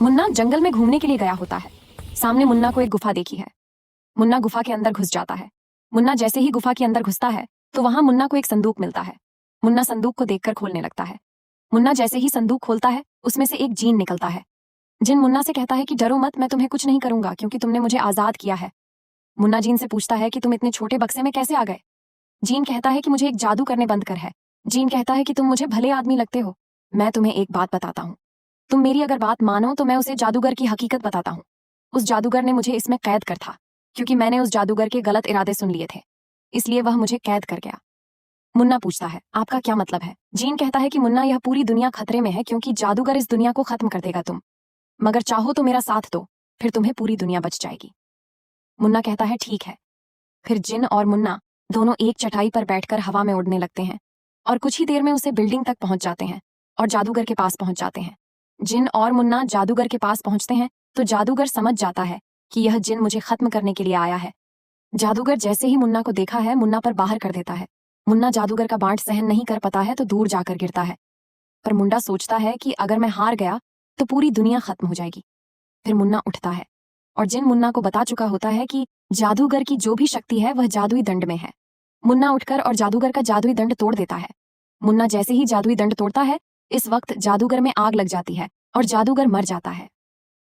मुन्ना जंगल में घूमने के लिए गया होता है। सामने मुन्ना को एक गुफा देखी है। मुन्ना गुफा के अंदर घुस जाता है। मुन्ना जैसे ही गुफा के अंदर घुसता है तो वहां मुन्ना को एक संदूक मिलता है। मुन्ना संदूक को देखकर खोलने लगता है। मुन्ना जैसे ही संदूक खोलता है उसमें से एक जीन निकलता है। जिन मुन्ना से कहता है कि डरो मत, मैं तुम्हें कुछ नहीं करूंगा क्योंकि तुमने मुझे आजाद किया है। मुन्ना जीन से पूछता है कि तुम इतने छोटे बक्से में कैसे आ गए। जीन कहता है कि मुझे एक जादू करने बंद कर है। जीन कहता है कि तुम मुझे भले आदमी लगते हो, मैं तुम्हें एक बात बताता हूँ। तुम मेरी अगर बात मानो तो मैं उसे जादूगर की हकीकत बताता हूँ। उस जादूगर ने मुझे इसमें कैद कर था क्योंकि मैंने उस जादूगर के गलत इरादे सुन लिए थे, इसलिए वह मुझे कैद कर गया। मुन्ना पूछता है आपका क्या मतलब है। जीन कहता है कि मुन्ना, यह पूरी दुनिया खतरे में है क्योंकि जादूगर इस दुनिया को खत्म कर देगा। तुम मगर चाहो तो मेरा साथ दो, फिर तुम्हें पूरी दुनिया बच जाएगी। मुन्ना कहता है ठीक है। फिर जिन और मुन्ना दोनों एक चटाई पर बैठकर हवा में उड़ने लगते हैं और कुछ ही देर में उसे बिल्डिंग तक पहुंच जाते हैं और जादूगर के पास पहुंच जाते हैं। जिन और मुन्ना जादूगर के पास पहुंचते हैं तो जादूगर समझ जाता है कि यह जिन मुझे खत्म करने के लिए आया है। जादूगर जैसे ही मुन्ना को देखा है मुन्ना पर बाहर कर देता है। मुन्ना जादूगर का बांट सहन नहीं कर पाता है तो दूर जाकर गिरता है। पर मुन्ना सोचता है कि अगर मैं हार गया तो पूरी दुनिया खत्म हो जाएगी। फिर मुन्ना उठता है और जिन मुन्ना को बता चुका होता है कि जादूगर की जो भी शक्ति है वह जादुई दंड में है। मुन्ना उठकर और जादूगर का जादुई दंड तोड़ देता है। मुन्ना जैसे ही जादुई दंड तोड़ता है इस वक्त जादूगर में आग लग जाती है और जादूगर मर जाता है।